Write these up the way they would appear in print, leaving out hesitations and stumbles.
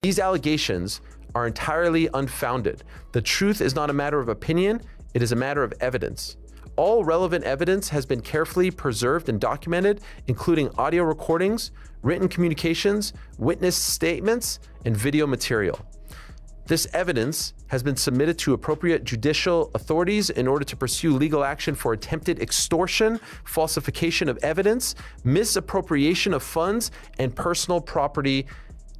These allegations are entirely unfounded. The truth is not a matter of opinion, it is a matter of evidence. All relevant evidence has been carefully preserved and documented, including audio recordings, written communications, witness statements, and video material. This evidence has been submitted to appropriate judicial authorities in order to pursue legal action for attempted extortion, falsification of evidence, misappropriation of funds and personal property,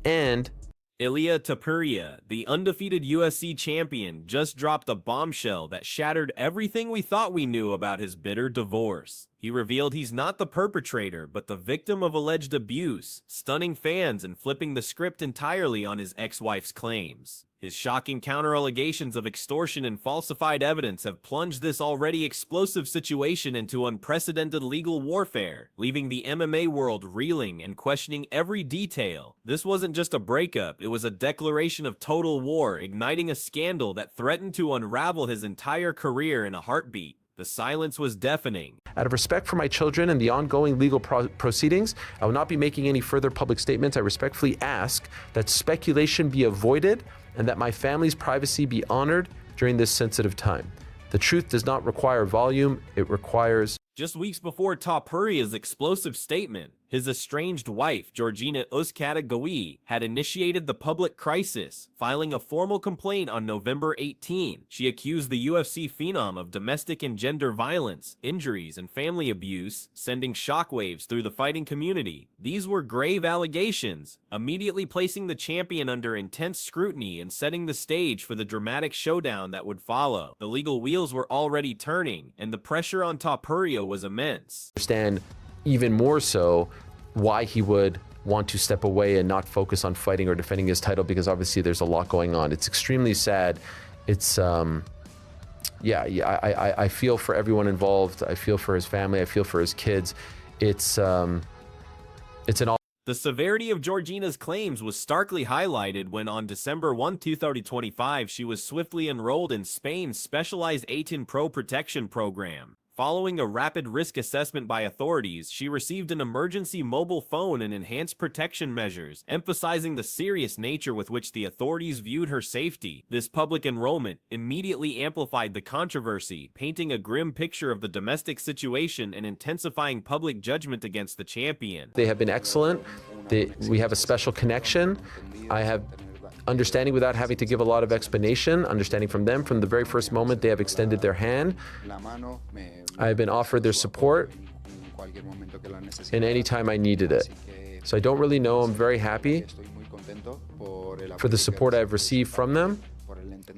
and Ilia Topuria, the undefeated UFC champion, just dropped a bombshell that shattered everything we thought we knew about his bitter divorce. He revealed he's not the perpetrator, but the victim of alleged abuse, stunning fans and flipping the script entirely on his ex-wife's claims. His shocking counter-allegations of extortion and falsified evidence have plunged this already explosive situation into unprecedented legal warfare, leaving the MMA world reeling and questioning every detail. This wasn't just a breakup, it was a declaration of total war, igniting a scandal that threatened to unravel his entire career in a heartbeat. The silence was deafening. Out of respect for my children and the ongoing legal proceedings, I will not be making any further public statements. I respectfully ask that speculation be avoided and that my family's privacy be honored during this sensitive time. The truth does not require volume, it requires... Just weeks before Topuria's explosive statement, his estranged wife, Georgina Euskadi, had initiated the public crisis, filing a formal complaint on November 18. She accused the UFC phenom of domestic and gender violence, injuries, and family abuse, sending shockwaves through the fighting community. These were grave allegations, immediately placing the champion under intense scrutiny and setting the stage for the dramatic showdown that would follow. The legal wheels were already turning, and the pressure on Topuria was immense. Understand even more so why he would want to step away and not focus on fighting or defending his title, because obviously there's a lot going on. It's extremely sad. It's I feel for everyone involved. I feel for his family. I feel for his kids. It's an all. The severity of Georgina's claims was starkly highlighted when on December 1, 2025, she was swiftly enrolled in Spain's specialized 18 Pro protection program. Following a rapid risk assessment by authorities, she received an emergency mobile phone and enhanced protection measures, emphasizing the serious nature with which the authorities viewed her safety. This public enrollment immediately amplified the controversy, painting a grim picture of the domestic situation and intensifying public judgment against the champion. They have been excellent. We have a special connection. I have understanding without having to give a lot of explanation, understanding from them. From the very first moment, they have extended their hand. I have been offered their support in any time I needed it. So I don't really know. I'm very happy for the support I've received from them,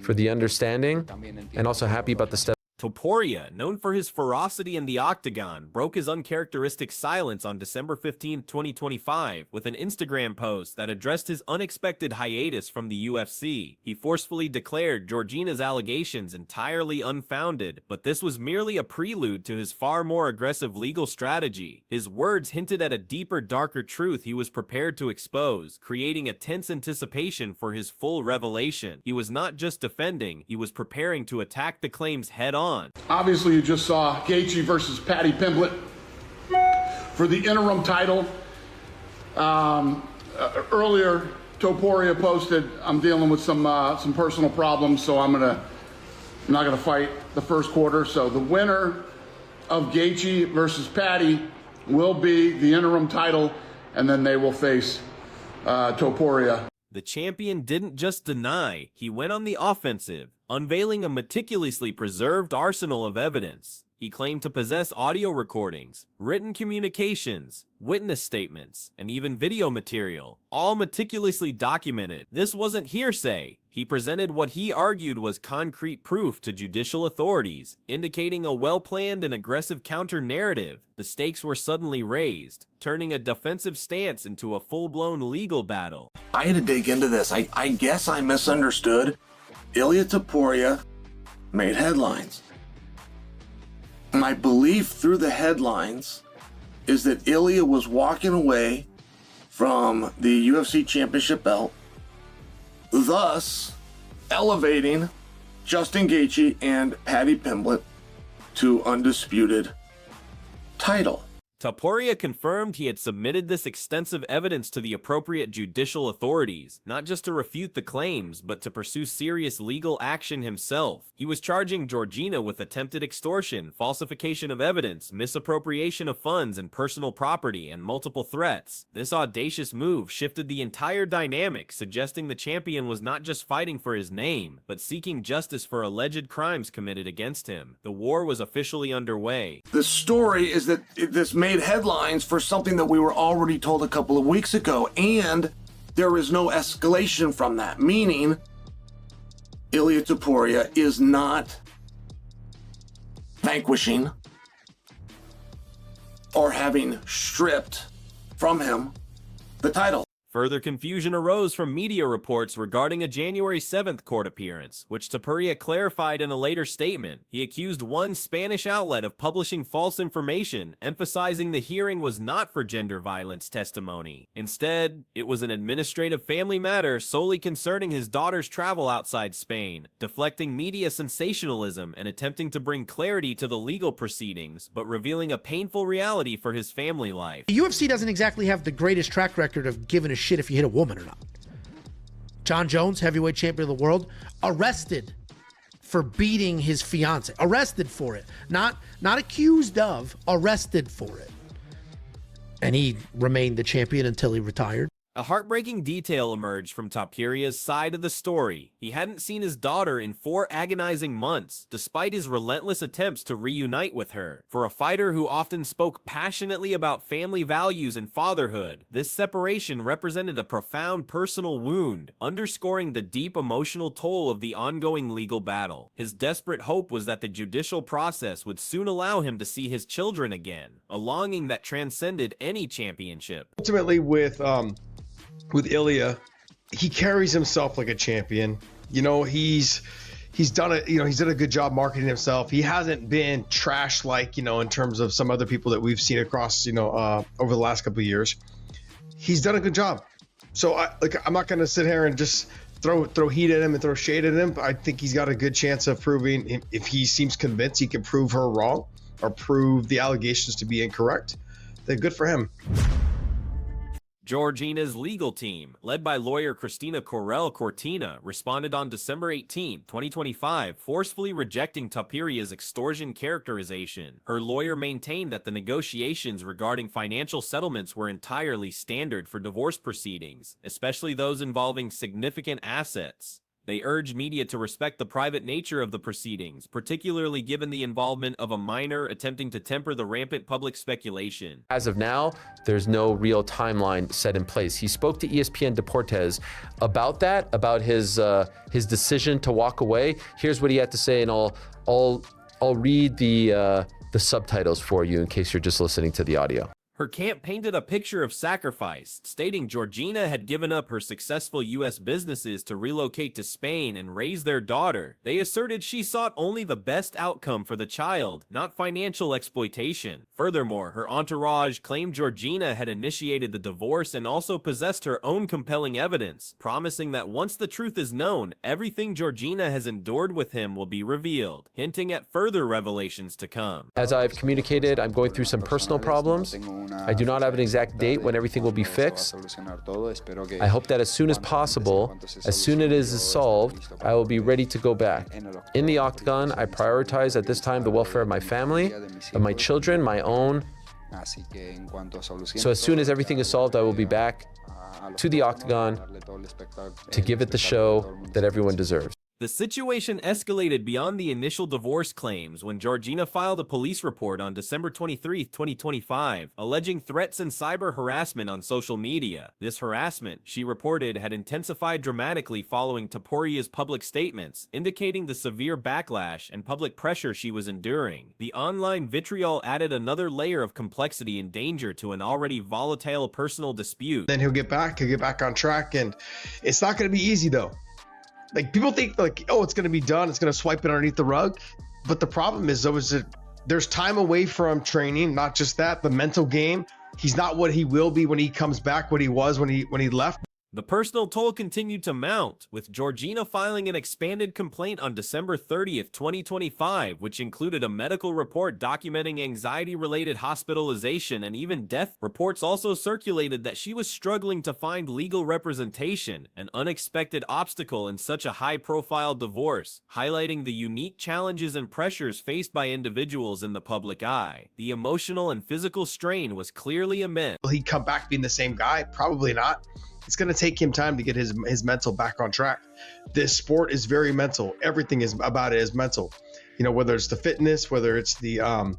for the understanding, and also happy about the steps. Topuria, known for his ferocity in the octagon, broke his uncharacteristic silence on December 15, 2025, with an Instagram post that addressed his unexpected hiatus from the UFC. He forcefully declared Georgina's allegations entirely unfounded, but this was merely a prelude to his far more aggressive legal strategy. His words hinted at a deeper, darker truth he was prepared to expose, creating a tense anticipation for his full revelation. He was not just defending, he was preparing to attack the claims head-on. Obviously, you just saw Gaethje versus Paddy Pimblett for the interim title. Earlier, Topuria posted, "I'm dealing with some personal problems, so I'm not gonna fight the first quarter." So the winner of Gaethje versus Paddy will be the interim title, and then they will face Topuria. The champion didn't just deny, he went on the offensive, unveiling a meticulously preserved arsenal of evidence. He claimed to possess audio recordings, written communications, witness statements, and even video material, all meticulously documented. This wasn't hearsay. He presented what he argued was concrete proof to judicial authorities, indicating a well-planned and aggressive counter-narrative. The stakes were suddenly raised, turning a defensive stance into a full-blown legal battle. I had to dig into this. I guess I misunderstood. Ilia Topuria made headlines. My belief through the headlines is that Ilia was walking away from the UFC championship belt, thus elevating Justin Gaethje and Paddy Pimblett to undisputed title. Topuria confirmed he had submitted this extensive evidence to the appropriate judicial authorities, not just to refute the claims, but to pursue serious legal action himself. He was charging Georgina with attempted extortion, falsification of evidence, misappropriation of funds and personal property, and multiple threats. This audacious move shifted the entire dynamic, suggesting the champion was not just fighting for his name, but seeking justice for alleged crimes committed against him. The war was officially underway. The story is that this made headlines for something that we were already told a couple of weeks ago, and there is no escalation from that, meaning Ilia Topuria is not vanquishing or having stripped from him the title. Further confusion arose from media reports regarding a January 7th court appearance, which Topuria clarified in a later statement. He accused one Spanish outlet of publishing false information, emphasizing the hearing was not for gender violence testimony. Instead, it was an administrative family matter solely concerning his daughter's travel outside Spain, deflecting media sensationalism and attempting to bring clarity to the legal proceedings, but revealing a painful reality for his family life. The UFC doesn't exactly have the greatest track record of giving a shit if you hit a woman or not. John Jones, heavyweight champion of the world, arrested for beating his fiance. Arrested for it. Not accused of, arrested for it. And he remained the champion until he retired. A heartbreaking detail emerged from Topuria's side of the story. He hadn't seen his daughter in 4 agonizing months, despite his relentless attempts to reunite with her. For a fighter who often spoke passionately about family values and fatherhood, this separation represented a profound personal wound, underscoring the deep emotional toll of the ongoing legal battle. His desperate hope was that the judicial process would soon allow him to see his children again, a longing that transcended any championship. Ultimately, with Ilia, he carries himself like a champion. You know, he's done a good job marketing himself. He hasn't been trash like, you know, in terms of some other people that we've seen across, you know, over the last couple of years. He's done a good job. So I'm not going to sit here and just throw heat at him and throw shade at him. I think he's got a good chance of proving, if he seems convinced he can prove her wrong or prove the allegations to be incorrect, then good for him. Georgina's legal team, led by lawyer Cristina Correll Cortina, responded on December 18, 2025, forcefully rejecting Topuria's extortion characterization. Her lawyer maintained that the negotiations regarding financial settlements were entirely standard for divorce proceedings, especially those involving significant assets. They urged media to respect the private nature of the proceedings, particularly given the involvement of a minor attempting to temper the rampant public speculation. As of now, there's no real timeline set in place. He spoke to ESPN Deportes about that, about his decision to walk away. Here's what he had to say, and I'll read the subtitles for you in case you're just listening to the audio. Her camp painted a picture of sacrifice, stating Georgina had given up her successful U.S. businesses to relocate to Spain and raise their daughter. They asserted she sought only the best outcome for the child, not financial exploitation. Furthermore, her entourage claimed Georgina had initiated the divorce and also possessed her own compelling evidence, promising that once the truth is known, everything Georgina has endured with him will be revealed, hinting at further revelations to come. As I've communicated, I'm going through some personal problems. I do not have an exact date when everything will be fixed. I hope that as soon as possible, as soon as it is solved, I will be ready to go back. In the octagon, I prioritize at this time the welfare of my family, of my children, my own. So as soon as everything is solved, I will be back to the octagon to give it the show that everyone deserves. The situation escalated beyond the initial divorce claims when Georgina filed a police report on December 23, 2025, alleging threats and cyber harassment on social media. This harassment, she reported, had intensified dramatically following Topuria's public statements, indicating the severe backlash and public pressure she was enduring. The online vitriol added another layer of complexity and danger to an already volatile personal dispute. Then he'll get back on track, and it's not going to be easy though. Like, people think like, oh, it's going to be done, it's going to swipe it underneath the rug. But the problem is though, is that there's time away from training. Not just that, the mental game. He's not what he will be when he comes back, what he was when he left. The personal toll continued to mount, with Georgina filing an expanded complaint on December 30th, 2025, which included a medical report documenting anxiety-related hospitalization and even death. Reports also circulated that she was struggling to find legal representation, an unexpected obstacle in such a high-profile divorce, highlighting the unique challenges and pressures faced by individuals in the public eye. The emotional and physical strain was clearly immense. Will he come back being the same guy? Probably not. It's going to take him time to get his mental back on track. This sport is very mental. Everything is about it is mental. You know, whether it's the fitness, whether it's the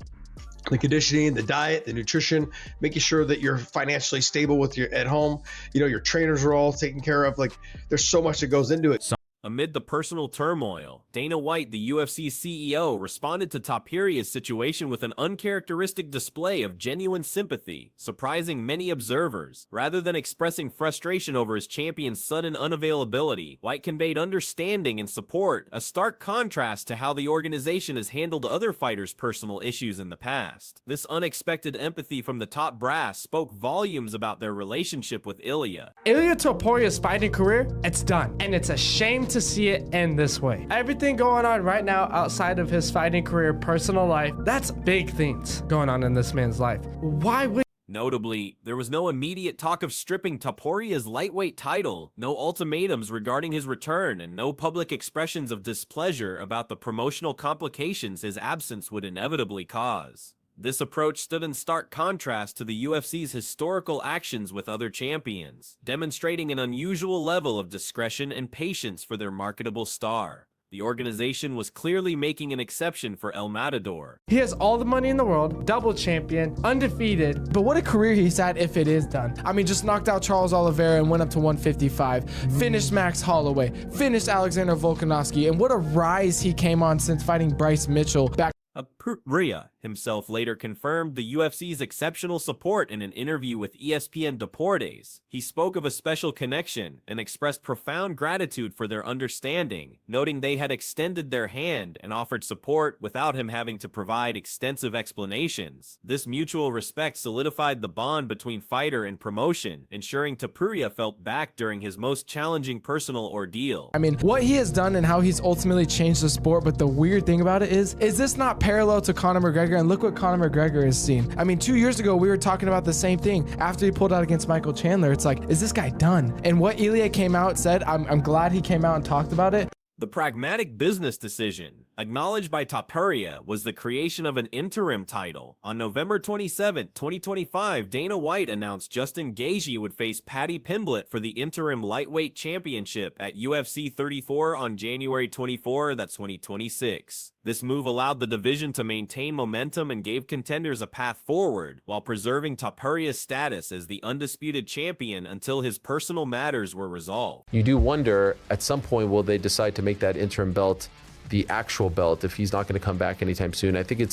conditioning, the diet, the nutrition, making sure that you're financially stable with your at home. You know, your trainers are all taken care of. Like, there's so much that goes into it. Amid the personal turmoil, Dana White, the UFC CEO, responded to Topuria's situation with an uncharacteristic display of genuine sympathy, surprising many observers. Rather than expressing frustration over his champion's sudden unavailability, White conveyed understanding and support, a stark contrast to how the organization has handled other fighters' personal issues in the past. This unexpected empathy from the top brass spoke volumes about their relationship with Ilia. Ilia Topuria's fighting career, it's done, and it's a shame to see it end this way. Everything going on right now outside of his fighting career, personal life, that's big things going on in this man's life. Why would Notably, there was no immediate talk of stripping Topuria's lightweight title, no ultimatums regarding his return, and no public expressions of displeasure about the promotional complications his absence would inevitably cause. This approach stood in stark contrast to the UFC's historical actions with other champions, demonstrating an unusual level of discretion and patience for their marketable star. The organization was clearly making an exception for El Matador. He has all the money in the world, double champion, undefeated, but what a career he's had if it is done. I mean, just knocked out Charles Oliveira and went up to 155, finished Max Holloway, finished Alexander Volkanovski, and what a rise he came on since fighting Bryce Mitchell back. Topuria himself later confirmed the UFC's exceptional support in an interview with ESPN Deportes. He spoke of a special connection and expressed profound gratitude for their understanding, noting they had extended their hand and offered support without him having to provide extensive explanations. This mutual respect solidified the bond between fighter and promotion, ensuring Topuria felt back during his most challenging personal ordeal. I mean, what he has done and how he's ultimately changed the sport, but the weird thing about it is this not parallel to Conor McGregor? And look what Conor McGregor has seen. I mean, 2 years ago, we were talking about the same thing. After he pulled out against Michael Chandler, it's like, is this guy done? And what Ilia came out said, I'm glad he came out and talked about it. The pragmatic business decision, acknowledged by Topuria, was the creation of an interim title. On November 27, 2025, Dana White announced Justin Gaethje would face Paddy Pimblett for the interim lightweight championship at UFC 34 on January 24, that's 2026. This move allowed the division to maintain momentum and gave contenders a path forward, while preserving Topuria's status as the undisputed champion until his personal matters were resolved. You do wonder, at some point, will they decide to make that interim belt the actual belt if he's not going to come back anytime soon? I think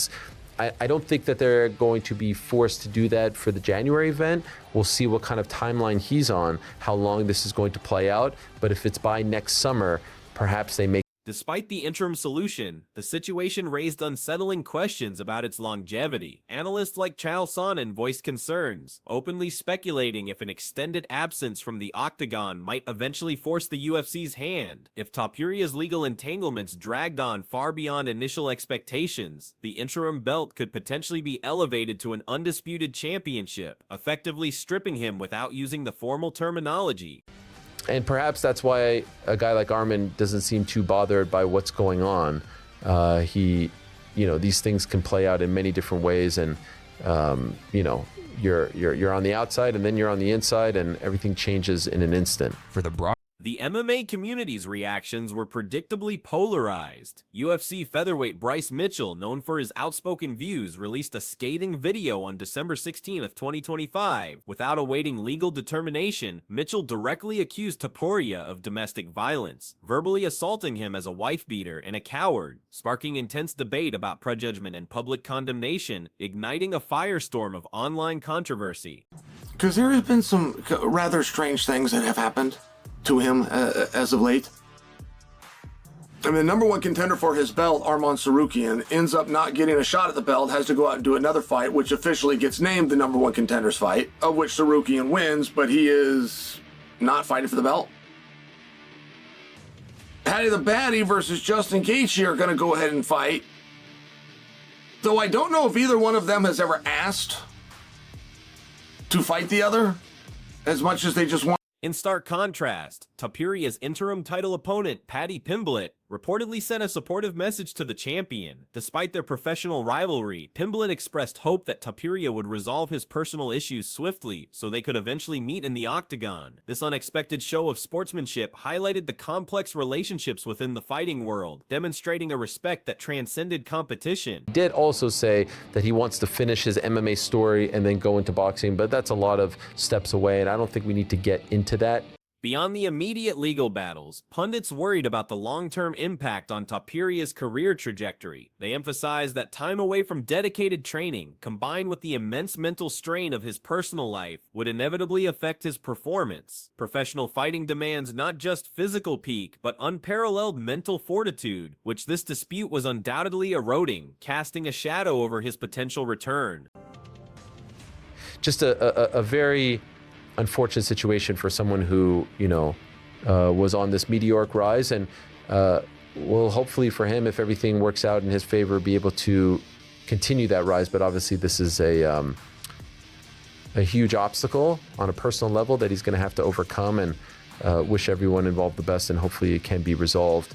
I don't think that they're going to be forced to do that for the January event. We'll see what kind of timeline he's on, how long this is going to play out. But if it's by next summer, perhaps they make. Despite the interim solution, the situation raised unsettling questions about its longevity. Analysts like Chael Sonnen voiced concerns, openly speculating if an extended absence from the octagon might eventually force the UFC's hand. If Topuria's legal entanglements dragged on far beyond initial expectations, the interim belt could potentially be elevated to an undisputed championship, effectively stripping him without using the formal terminology. And perhaps that's why a guy like Arman doesn't seem too bothered by what's going on. These things can play out in many different ways, and you're on the outside and then you're on the inside, and everything changes in an instant. The MMA community's reactions were predictably polarized. UFC featherweight Bryce Mitchell, known for his outspoken views, released a scathing video on December 16, 2025. Without awaiting legal determination, Mitchell directly accused Topuria of domestic violence, verbally assaulting him as a wife-beater and a coward, sparking intense debate about prejudgment and public condemnation, igniting a firestorm of online controversy. Because there have been some rather strange things that have happened to him as of late. I mean, the number one contender for his belt, Arman Tsarukyan, ends up not getting a shot at the belt, has to go out and do another fight, which officially gets named the number one contender's fight, of which Tsarukyan wins, but he is not fighting for the belt. Paddy the Baddy versus Justin Gaethje are going to go ahead and fight. Though I don't know if either one of them has ever asked to fight the other as much as they just want. In stark contrast, Topuria's interim title opponent, Paddy Pimblett, reportedly sent a supportive message to the champion. Despite their professional rivalry, Pimblett expressed hope that Topuria would resolve his personal issues swiftly so they could eventually meet in the octagon. This unexpected show of sportsmanship highlighted the complex relationships within the fighting world, demonstrating a respect that transcended competition. He did also say that he wants to finish his MMA story and then go into boxing, but that's a lot of steps away, and I don't think we need to get into that. Beyond the immediate legal battles, pundits worried about the long-term impact on Topuria's career trajectory. They emphasized that time away from dedicated training, combined with the immense mental strain of his personal life, would inevitably affect his performance. Professional fighting demands not just physical peak, but unparalleled mental fortitude, which this dispute was undoubtedly eroding, casting a shadow over his potential return. Just a very unfortunate situation for someone who, was on this meteoric rise, and will hopefully for him, if everything works out in his favor, be able to continue that rise. But obviously this is a huge obstacle on a personal level that he's going to have to overcome, and wish everyone involved the best, and hopefully it can be resolved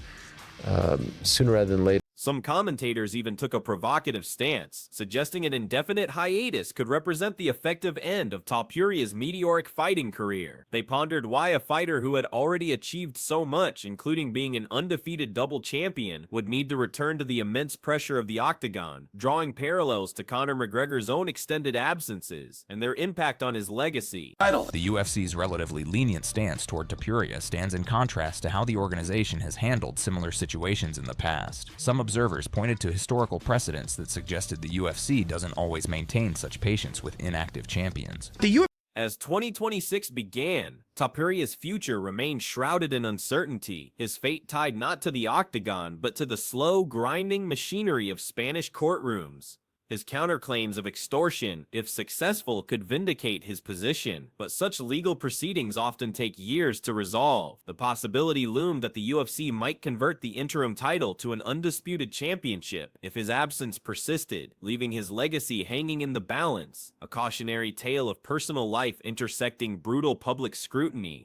sooner rather than later. Some commentators even took a provocative stance, suggesting an indefinite hiatus could represent the effective end of Topuria's meteoric fighting career. They pondered why a fighter who had already achieved so much, including being an undefeated double champion, would need to return to the immense pressure of the octagon, drawing parallels to Conor McGregor's own extended absences and their impact on his legacy. The UFC's relatively lenient stance toward Topuria stands in contrast to how the organization has handled similar situations in the past. Some observers pointed to historical precedents that suggested the UFC doesn't always maintain such patience with inactive champions. As 2026 began, Topuria's future remained shrouded in uncertainty, his fate tied not to the octagon, but to the slow, grinding machinery of Spanish courtrooms. His counterclaims of extortion, if successful, could vindicate his position, but such legal proceedings often take years to resolve. The possibility loomed that the UFC might convert the interim title to an undisputed championship if his absence persisted, leaving his legacy hanging in the balance, a cautionary tale of personal life intersecting brutal public scrutiny.